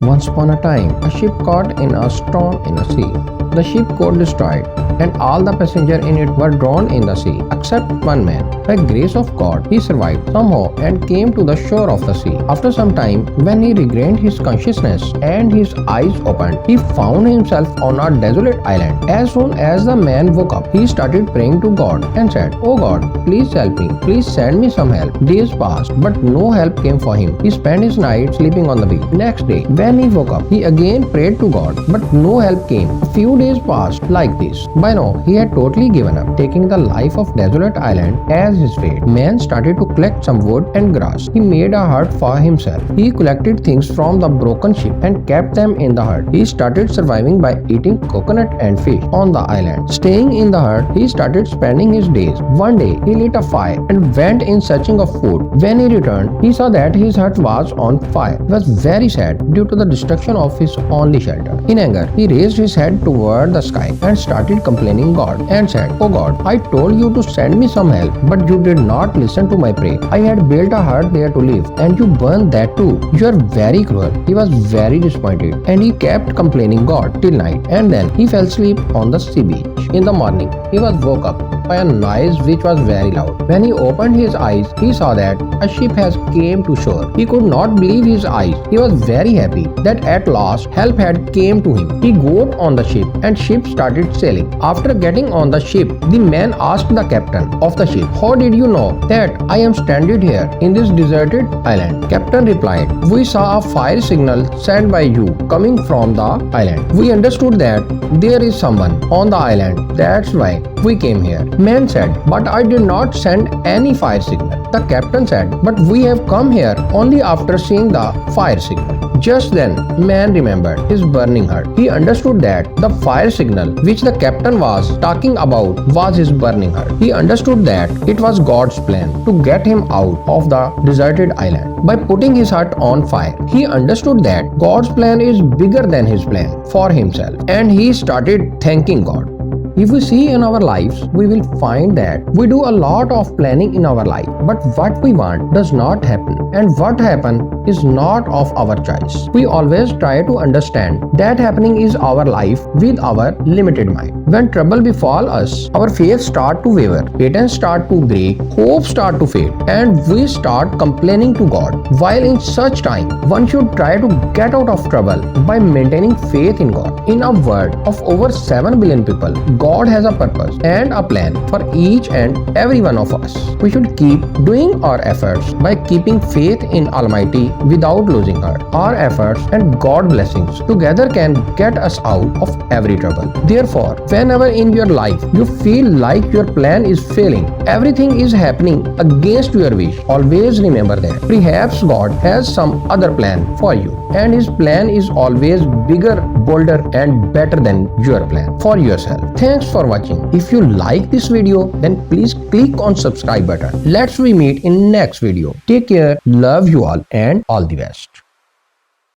Once upon a time, a ship caught in a storm in the sea. The ship got destroyed, and all the passengers in it were drowned in the sea, except one man. By grace of God, he survived somehow and came to the shore of the sea. After some time, when he regained his consciousness and his eyes opened, he found himself on a desolate island. As soon as the man woke up, he started praying to God and said, "Oh God, please help me. Please send me some help." Days passed, but no help came for him. He spent his night sleeping on the beach. Next day, when he woke up, he again prayed to God, but no help came. A few days passed like this. By now, he had totally given up, taking the life of desolate island as his fate. Man started to collect some wood and grass. He made a hut for himself. He collected things from the broken ship and kept them in the hut. He started surviving by eating coconut and fish on the island. Staying in the hut, he started spending his days. One day, he lit a fire and went in searching of food. When he returned, he saw that his hut was on fire. He was very sad due to the destruction of his only shelter. In anger, he raised his head toward the sky and started complaining God and said, "Oh God, I told you to send me some help, but you did not listen to my prayer. I had built a hut there to live, and you burned that too. You are very cruel." He was very disappointed, and he kept complaining God till night, and then he fell asleep on the sea beach. In the morning, he was woke up by a noise which was very loud. When he opened his eyes, he saw that a ship has came to shore. He could not believe his eyes. He was very happy that at last help had came to him. He got on the ship and ship started sailing. After getting on the ship, the man asked the captain of the ship, "How did you know that I am stranded here in this deserted island?" Captain replied, "We saw a fire signal sent by you coming from the island. We understood that there is someone on the island. That's why we came here." Man said, "But I did not send any fire signal." The captain said, "But we have come here only after seeing the fire signal." Just then, man remembered his burning hut. He understood that the fire signal which the captain was talking about was his burning hut. He understood that it was God's plan to get him out of the deserted island by putting his hut on fire. He understood that God's plan is bigger than his plan for himself, and he started thanking God. If we see in our lives, we will find that we do a lot of planning in our life, but what we want does not happen, and what happens is not of our choice. We always try to understand that happening is our life with our limited mind. When trouble befall us, our faith start to waver, patterns start to break, hope start to fade, and we start complaining to God. While in such time, one should try to get out of trouble by maintaining faith in God. In a world of over 7 billion people, God has a purpose and a plan for each and every one of us. We should keep doing our efforts by keeping faith in Almighty without losing heart. Our efforts and God blessings together can get us out of every trouble. Therefore, whenever in your life you feel like your plan is failing, everything is happening against your wish, always remember that perhaps God has some other plan for you, and His plan is always bigger, bolder, and better than your plan for yourself. Thanks for watching. If you like this video, then please click on subscribe button. Let's we meet in next video. Take care, love you all, and all the best.